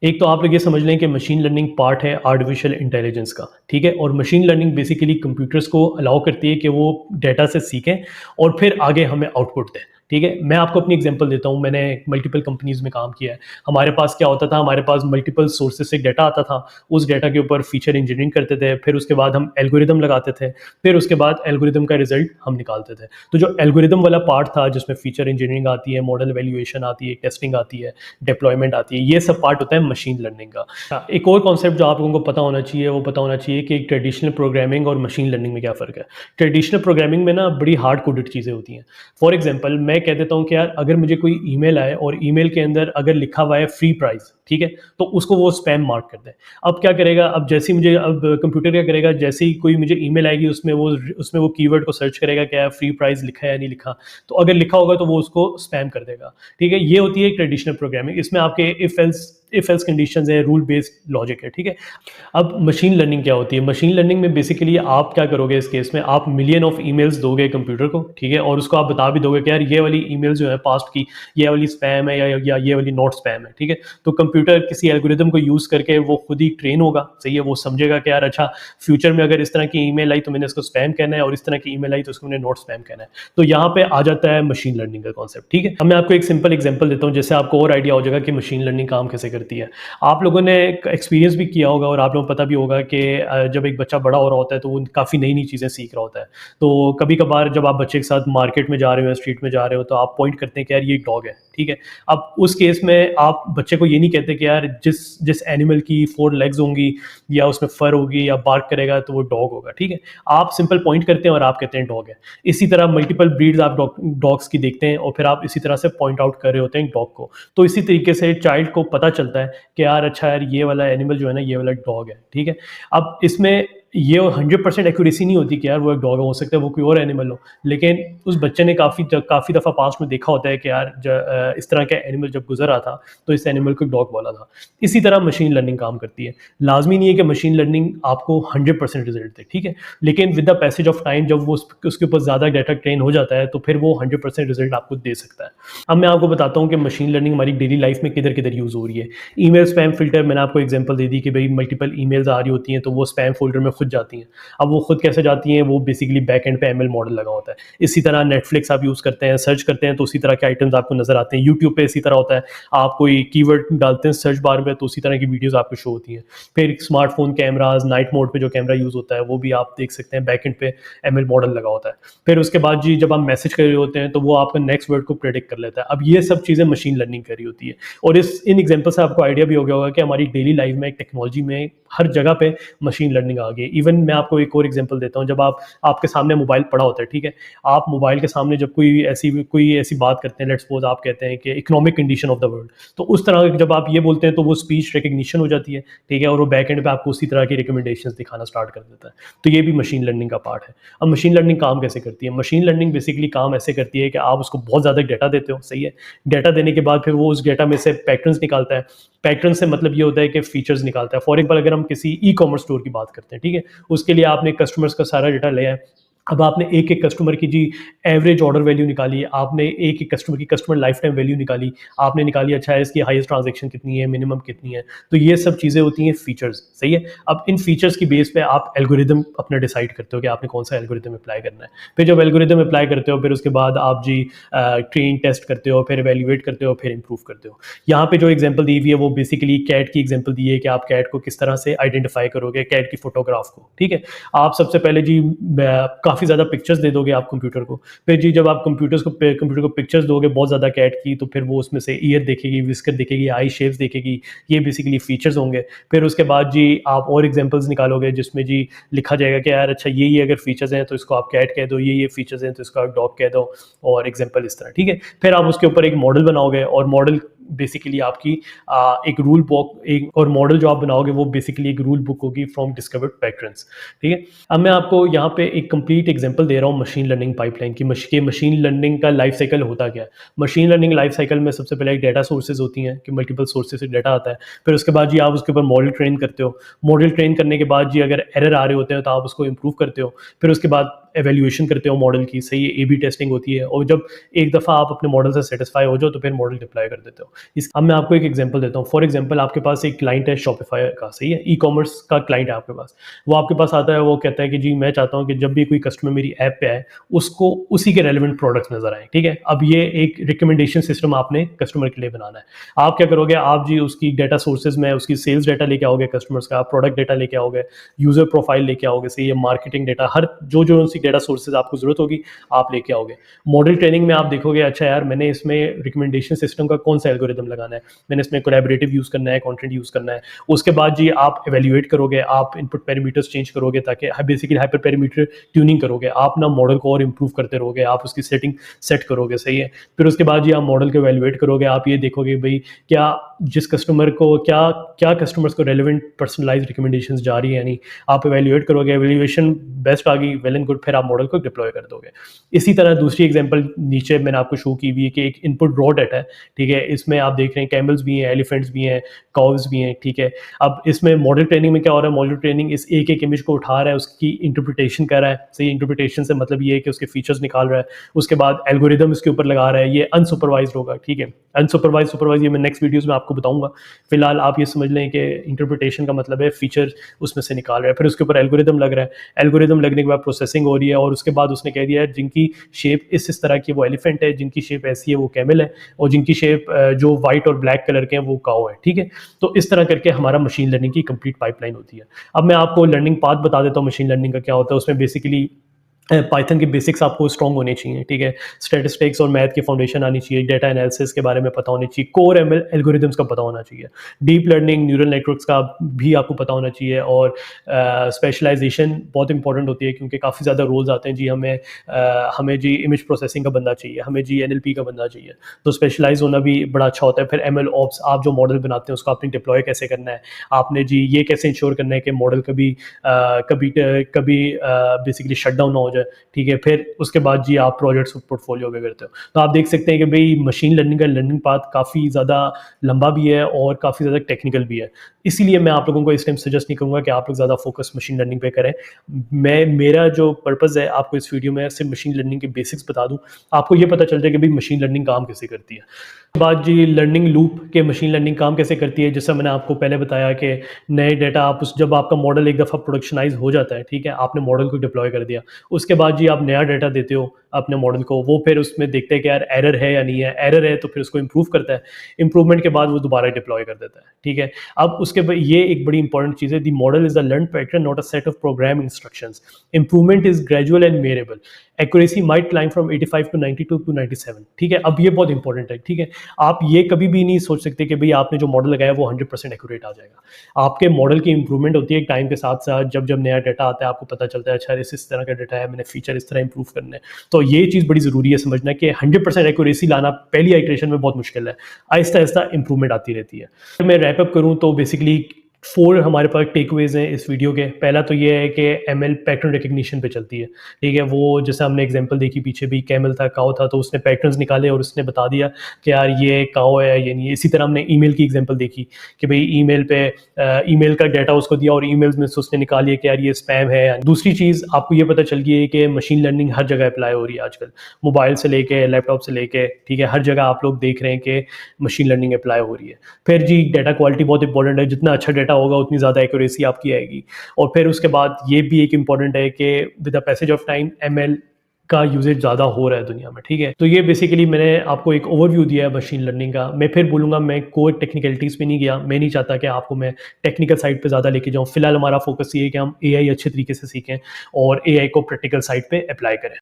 एक तो आप लोग ये समझ लें कि मशीन लर्निंग पार्ट है आर्टिफिशियल इंटेलिजेंस का, ठीक है? और मशीन लर्निंग बेसिकली कंप्यूटर्स को अलाउ करती है कि वो डेटा से सीखें और फिर आगे हमें आउटपुट दें, ठीक है? मैं आपको अपनी एग्जांपल देता हूँ, मैंने मल्टीपल कंपनीज़ में काम किया है। हमारे पास क्या होता था, हमारे पास मल्टीपल सोर्सेज़ से डेटा आता था, उस डेटा के ऊपर फीचर इंजीनियरिंग करते थे, फिर उसके बाद हम एल्गोरिदम लगाते थे, फिर उसके बाद एल्गोरिदम का रिज़ल्ट हम निकालते थे। तो जो एल्गोरिदम वाला पार्ट था जिसमें फीचर इंजीनियरिंग आती है, मॉडल वैल्यूएशन आती है, टेस्टिंग आती है, डिप्लॉयमेंट आती है, ये सब पार्ट होता है मशीन लर्निंग का। हाँ, एक और कॉन्सेप्ट जो आप लोगों को पता होना चाहिए, वो पता होना चाहिए कि एक ट्रेडिशनल प्रोग्रामिंग और मशीन लर्निंग में क्या फ़र्क है। ट्रेडिशनल प्रोग्रामिंग में ना बड़ी हार्ड कोडेड चीज़ें होती हैं। फॉर एग्जांपल मैं कह देता हूँ कि यार अगर मुझे कोई ईमेल आए और ईमेल के अंदर अगर लिखा हुआ है फ्री प्राइस, ठीक है? तो उसको वो स्पैम मार्क कर दें। अब क्या करेगा, अब जैसे ही मुझे अब कंप्यूटर क्या करेगा, जैसे ही कोई मुझे ईमेल आएगी उसमें वो कीवर्ड को सर्च करेगा, क्या फ्री प्राइस लिखा है या नहीं लिखा। तो अगर लिखा होगा तो वो उसको स्पैम कर देगा, ठीक है? ये होती है एक ट्रेडिशनल प्रोग्रामिंग। इसमें आपके इफ एल्स कंडीशंस है, रूल बेस्ड लॉजिक है, ठीक है? अब मशीन लर्निंग क्या होती है? मशीन लर्निंग में बेसिकली आप क्या करोगे इस केस में, आप मिलियन ऑफ ईमेल्स दोगे कंप्यूटर को, ठीक है? और उसको आप बता भी दोगे कि यार ये वाली ईमेल जो है पास्ट की, ये वाली स्पैम है या ये वाली नॉट स्पैम है, ठीक है? तो कंप्यूटर किसी एल्गोरिदम को यूज़ करके वो खुद ही ट्रेन होगा, सही है? वो समझेगा कि यार अच्छा, फ्यूचर में अगर इस तरह की ईमेल आई तो मैंने इसको स्पैम कहना है, और इस तरह की ईमेल आई तो उसको मैंने नॉट स्पैम कहना है। तो यहाँ पे आ जाता है मशीन लर्निंग का कॉन्सेप्ट, ठीक है? अब मैं आपको एक सिंपल एग्जांपल देता हूँ, जिससे आपको और आइडिया हो जाएगा कि मशीन लर्निंग काम कैसे करती है। आप लोगों ने एक्सपीरियंस भी किया होगा और आप लोगों को पता भी होगा कि जब एक बच्चा बड़ा हो रहा होता है तो वो काफ़ी नई नई चीज़ें सीख रहा होता है। तो कभी कभार जब आप बच्चे के साथ मार्केट में जा रहे हो या स्ट्रीट में जा रहे हो तो आप पॉइंट करते हैं कि यार ये एक डॉग है, ठीक है? अब उस केस में आप बच्चे को ये नहीं कहते कि यार जिस जिस एनिमल की 4 लेग्स होंगी या उसमें फर होगी या बार्क करेगा तो वो डॉग होगा, ठीक है? आप सिंपल पॉइंट करते हैं और आप कहते हैं डॉग है। इसी तरह मल्टीपल ब्रीड्स आप डॉग्स की देखते हैं और फिर आप इसी तरह से पॉइंट आउट कर रहे होते हैं डॉग को। तो इसी तरीके से चाइल्ड को पता चलता है कि यार अच्छा, यार ये वाला एनिमल जो है ना, ये वाला डॉग है, ठीक है? अब इसमें ये 100% एक्यूरेसी नहीं होती कि यार वो एक डॉग है, हो सकता है वो कोई और एनिमल हो, लेकिन उस बच्चे ने काफ़ी दफ़ा पास्ट में देखा होता है कि यार इस तरह का एनिमल जब गुजर रहा था तो इस एनिमल को डॉग बोला था। इसी तरह मशीन लर्निंग काम करती है। लाजमी नहीं है कि मशीन लर्निंग आपको 100% रिजल्ट दे, ठीक है? लेकिन with the passage of time जब वो उसके ऊपर ज़्यादा डाटा ट्रेन हो जाता है तो फिर वो 100% रिजल्ट आपको दे सकता है। अब मैं आपको बताता हूँ कि मशीन लर्निंग हमारी डेली लाइफ में किधर किधर यूज़ हो रही है। ईमेल स्पैम फ़िल्टर मैंने आपको एग्जांपल दे दी कि भाई मल्टीपल ईमेल्स आ रही होती हैं तो वो स्पैम फ़ोल्डर में खुद जाती हैं। अब वो खुद कैसे जाती हैं, वो बेसिकली बैक एंड पे एमएल मॉडल लगा होता है। इसी तरह नेटफ्लिक्स आप यूज़ करते हैं, सर्च करते हैं तो उसी तरह के आइटम्स आपको नज़र आते हैं। यूट्यूब पे इसी तरह होता है, आप कोई कीवर्ड डालते हैं सर्च बार में तो उसी तरह की वीडियोज़ आपको शो होती हैं। फिर स्मार्टफ़ोन कैमराज़, नाइट मोड पे जो कैमरा यूज़ होता है वो भी आप देख सकते हैं, बैक एंड पे एमएल मॉडल लगा होता है। फिर उसके बाद जी जब आप मैसेज कर रहे होते हैं तो वो आपका नेक्स्ट वर्ड को प्रेडिक्ट कर लेता है। अब ये सब चीज़ें मशीन लर्निंग कर रही होती है। और इन एग्जांपल से आपको आइडिया भी हो गया होगा कि हमारी डेली लाइफ में टेक्नोलॉजी में हर जगह पे मशीन लर्निंग आ गई है। इवन मैं आपको एक और एग्जांपल देता हूँ, जब आपके सामने मोबाइल पड़ा होता है, ठीक है? आप मोबाइल के सामने जब कोई ऐसी बात करते हैं, लेट्स सपोज आप कहते हैं कि economic condition of the world, तो उस तरह जब आप ये बोलते हैं तो वो स्पीच रिकग्निशन हो जाती है, ठीक है? और वो बैक एंड पे आपको उसी तरह की रिकमेंडेशंस दिखाना स्टार्ट कर देता है। तो ये भी मशीन लर्निंग का पार्ट है। अब मशीन लर्निंग काम कैसे करती है? मशीन लर्निंग बेसिकली काम ऐसे करती है कि आप उसको बहुत ज़्यादा डेटा देते हो, सही है? डेटा देने के बाद फिर वो उस डेटा में से पैटर्न्स निकालता है। पैटर्न से मतलब ये होता है कि फीचर्स निकालता है। फॉर एग्जाम्पल अगर हम किसी ई कॉमर्स स्टोर की बात करते हैं, ठीक है? उसके लिए आपने कस्टमर्स का सारा डेटा लिया है। अब आपने एक एक कस्टमर की जी एवरेज ऑर्डर वैल्यू निकाली, आपने एक एक कस्टमर लाइफ टाइम वैल्यू निकाली, आपने निकाली अच्छा है इसकी हाईएस्ट ट्रांजैक्शन कितनी है, मिनिमम कितनी है। तो ये सब चीज़ें होती हैं फीचर्स, सही है? अब इन फीचर्स की बेस पे आप एल्गोरिदम अपना डिसाइड करते हो कि आपने कौन सा एल्गोरिदम अप्लाई करना है। फिर जब एल्गोरिदम अप्लाई करते हो फिर उसके बाद आप जी ट्रेन टेस्ट करते हो, फिर एवेल्युएट करते हो, फिर इंप्रूव करते हो। यहाँ पे जो एग्जांपल दी हुई है वो बेसिकली कैट की एग्जांपल दी है कि आप कैट को किस तरह से आइडेंटिफाई करोगे, कैट की फोटोग्राफ को, ठीक है? आप सबसे पहले जी काफ़ी ज़्यादा पिक्चर्स दे दोगे आप कंप्यूटर को। फिर जी जब आप कंप्यूटर को पिक्चर्स दोगे बहुत ज़्यादा कैट की, तो फिर वो उसमें से ईयर देखेगी, व्हिस्कर देखेगी, आई शेप्स देखेगी, ये बेसिकली फीचर्स होंगे। फिर उसके बाद जी आप और एग्जांपल्स निकालोगे जिसमें जी लिखा जाएगा कि यार अच्छा ये अगर फीचर्स हैं तो इसको आप कैट कह दो, ये फीचर्स हैं तो इसको आप डॉग कह दो, और एग्जांपल इस तरह, ठीक है? फिर आप उसके ऊपर एक मॉडल बनाओगे और मॉडल बेसिकली आपकी एक रूल बुक एक और मॉडल जो आप बनाओगे वो बेसिकली एक रूल बुक होगी फ्रॉम डिस्कवर्ड पैटर्न्स, ठीक है? अब मैं आपको यहाँ पे एक कंप्लीट एग्जांपल दे रहा हूँ मशीन लर्निंग पाइपलाइन की। मशीन लर्निंग का लाइफ साइकिल होता क्या है? मशीन लर्निंग लाइफ साइकिल में सबसे पहले एक डेटा सोर्सेज होती हैं कि मल्टीपल सोर्सेज से डेटा आता है। फिर उसके बाद जी आप उसके ऊपर मॉडल ट्रेन करते हो। मॉडल ट्रेन करने के बाद जी अगर एरर आ रहे होते हैं तो आप उसको इम्प्रूव करते हो। फिर उसके बाद एवेल्यूएशन करते हो मॉडल की, सही है, ए-बी टेस्टिंग होती है, और जब एक दफ़ा आप अपने मॉडल से सेटिस्फाई हो जाओ तो फिर मॉडल डिप्लॉय कर देते हो। अब मैं आपको एक एग्जांपल देता हूँ। फॉर एग्जांपल आपके पास एक क्लाइंट है शॉपिफाई का, सही है, ई-कॉमर्स का क्लाइंट है आपके पास। वो आपके पास आता है, वो कहता है कि जी मैं चाहता हूँ कि जब भी कोई कस्टमर मेरी ऐप पे आए, उसको उसी के रेलेवेंट प्रोडक्ट्स नज़र आएँ, ठीक है? अब ये एक रिकमेंडेशन सिस्टम आपने कस्टमर के लिए बनाना है। आप क्या करोगे, आप जी उसकी डेटा सोर्सेज़ में उसकी सेल्स डेटा लेके आओगे कस्टमर्स का, प्रोडक्ट डेटा लेके आओगे, यूज़र प्रोफाइल लेके आओगे, सही है, मार्केटिंग डेटा, हर जो सी डेटा सोर्सेज़ आपको ज़रूरत होगी, आप लेके आओगे। मॉडल ट्रेनिंग में आप देखोगे, अच्छा यार मैंने इसमें रिकमेंडेशन सिस्टम का कौन सा एल्गोरिदम लगाना है, मैंने इसमें कोलैबोरेटिव यूज़ करना है, कंटेंट यूज़ करना है। उसके बाद जी आप इवैल्यूएट करोगे, आप इनपुट पैरामीटर्स चेंज करोगे, ताकि बेसिकली हाइपर पैरामीटर ट्यूनिंग करोगे, आप ना मॉडल को और इंप्रूव करते रहोगे, आप उसकी सेटिंग सेट करोगे, सही है। फिर उसके बाद जी आप मॉडल को इवैल्यूएट करोगे, आप ये देखोगे भाई क्या जिस कस्टमर को क्या क्या कस्टमर्स को रेलेवेंट पर्सनलाइज्ड रिकमेंडेशंस जा रही है, यानी आप इवैल्यूएट करोगे, इवैल्यूएशन बेस्ट आ गई, वेल एंड गुड, फिर आप मॉडल को डिप्लॉय कर दोगे। इसी तरह दूसरी एग्जांपल नीचे मैंने आपको शो की हुई है कि एक इनपुट रॉ डाटा है, ठीक है, इसमें आप देख रहे हैं कैमल्स भी हैं, एलिफेंट्स भी हैं, काउस भी हैं, ठीक है। अब इसमें मॉडल ट्रेनिंग में क्या हो रहा है, मॉडल ट्रेनिंग इस एक इमेज को उठा रहा है, उसकी इंटरप्रिटेशन कर रहा है, सही, इंटरप्रिटेशन से मतलब ये है कि उसके फीचर्स निकाल रहा है, उसके बाद एल्गोरिदम इसके ऊपर लगा रहा है, ये अनसुपरवाइज्ड होगा, ठीक है। अनसुपरवाइज सुपरवाइज ये मैं नेक्स्ट वीडियोस में आपको बताऊंगा। फिलहाल आप ये समझ लें कि इंटरप्रिटेशन का मतलब है फीचर उसमें से निकाल रहा है, फिर उसके ऊपर एल्गोरिदम लग रहा है, एल्गोरिदम लगने के बाद प्रोसेसिंग हो रही है, और उसके बाद उसने कह दिया है जिनकी शेप इस तरह की वो एलिफेंट है, जिनकी शेप ऐसी है वो कैमल है, और जिनकी शेप जो वाइट और ब्लैक कलर के हैं वो काऊ है, ठीक है। तो इस तरह करके हमारा मशीन लर्निंग की कंप्लीट पाइपलाइन होती है। अब मैं आपको लर्निंग पाथ बता देता हूँ मशीन लर्निंग का क्या होता है। उसमें बेसिकली पाइथन के बेसिक्स आपको स्ट्रॉन्ग होने चाहिए, ठीक है, स्टैटिस्टिक्स और मैथ की फाउंडेशन आनी चाहिए, डेटा एनालिसिस के बारे में पता होनी चाहिए, कोर एमएल एल्गोरिदम्स का पता होना चाहिए, डीप लर्निंग न्यूरल नेटवर्क्स का भी आपको पता होना चाहिए, और स्पेशलाइजेशन बहुत इंपॉर्टेंट होती है क्योंकि काफ़ी ज़्यादा रोल्स आते हैं जी, हमें जी इमेज प्रोसेसिंग का बंदा चाहिए, हमें जी एनएलपी का बंदा चाहिए, तो स्पेशलाइज होना भी बड़ा अच्छा होता है। फिर एमएल ऑप्स, आप जो मॉडल बनाते हैं उसको आपने डिप्लॉय कैसे करना है, आपने जी ये कैसे इंश्योर करना है कि मॉडल कभी बेसिकली शट डाउन ना हो जाए, ठीक है। फिर उसके बाद जी आप प्रोजेक्ट्स पोर्टफोलियो में करते हो, तो आप देख सकते हैं कि भाई मशीन लर्निंग का लर्निंग पाथ काफ़ी ज़्यादा लंबा भी है और काफ़ी ज़्यादा टेक्निकल भी है। इसीलिए मैं आप लोगों को इस टाइम सजेस्ट नहीं करूँगा कि आप लोग ज़्यादा फोकस मशीन लर्निंग पे करें। मेरा जो पर्पज़ है आपको इस वीडियो में सिर्फ मशीन लर्निंग के बेसिक्स बता दूँ, आपको ये पता चल जाए कि भाई मशीन लर्निंग काम कैसे करती है। बाद जी लर्निंग लूप के मशीन लर्निंग काम कैसे करती है, जैसा मैंने आपको पहले बताया कि नए डेटा आप जब आपका मॉडल एक दफ़ा प्रोडक्शनाइज हो जाता है, ठीक है, आपने मॉडल को डिप्लॉय कर दिया, उसके बाद जी आप नया डेटा देते हो अपने मॉडल को, वो फिर उसमें देखते हैं कि यार एरर है या नहीं है, एरर है तो फिर उसको इंप्रूव करता है, इंप्रूवमेंट के बाद वो दोबारा डिप्लॉय कर देता है, ठीक है। अब उसके बाद ये एक बड़ी इंपॉर्टेंट चीज़ है, the model is a learn pattern not a set of program instructions, improvement is gradual and measurable, accuracy might climb from 85 to 92 to 97, ठीक है। अब ये बहुत इंपॉर्टेंट है, ठीक है, आप ये कभी भी नहीं सोच सकते कि भाई आपने जो मॉडल लगाया वो 100% एक्यूरेट आ जाएगा। आपके मॉडल की इंप्रूवमेंट होती है टाइम के साथ साथ, जब जब नया डाटा आता है आपको पता चलता है अच्छा इस तरह का डाटा है, मैंने फीचर इस तरह इंप्रूव करना है। तो ये चीज़ बड़ी ज़रूरी है समझना कि 100% एक्यूरेसी लाना पहली आइट्रेशन में बहुत मुश्किल है, आहिस्ता आहिस्ता इंप्रूवमेंट आती रहती है। अगर मैं रैपअप करूँ तो बेसिकली 4 हमारे पास टेकअवेज हैं इस वीडियो के। पहला तो ये है कि एमएल पैटर्न रिकग्निशन पे चलती है, ठीक है। वो जैसे हमने एग्जांपल देखी पीछे भी, कैमल था, काऊ था, तो उसने पैटर्न्स निकाले और उसने बता दिया कि यार ये काऊ है ये नहीं है। इसी तरह हमने ईमेल की एग्जांपल देखी कि भाई ईमेल पे ईमेल का डाटा उसको दिया और ईमेल्स में से उसने निकाल लिया कि यार ये स्पैम है। दूसरी चीज़ आपको ये पता चल गई है कि मशीन लर्निंग हर जगह अप्लाई हो रही है आजकल, मोबाइल से लेके लैपटॉप से लेके, ठीक है, हर जगह आप लोग देख रहे हैं कि मशीन लर्निंग अप्लाई हो रही है। फिर जी डाटा क्वालिटी बहुत इंपॉर्टेंट है, जितना अच्छा डाटा होगा उतनी ज़्यादा एक्यूरेसी आपकी आएगी। और फिर उसके बाद ये भी एक इंपॉर्टेंट है कि with the passage of time ML का यूजेज ज़्यादा हो रहा है दुनिया में, ठीक है। तो ये बेसिकली मैंने आपको एक ओवरव्यू दिया है मशीन लर्निंग का। मैं फिर बोलूँगा मैं कोई टेक्निकलिटीज़ पे नहीं गया, मैं नहीं चाहता कि आपको मैं टेक्निकल साइड पे ज़्यादा लेके जाऊँ। फिलहाल हमारा फोकस ये है कि हम एआई अच्छे तरीके से सीखें और एआई को प्रैक्टिकल साइड पे अप्लाई करें।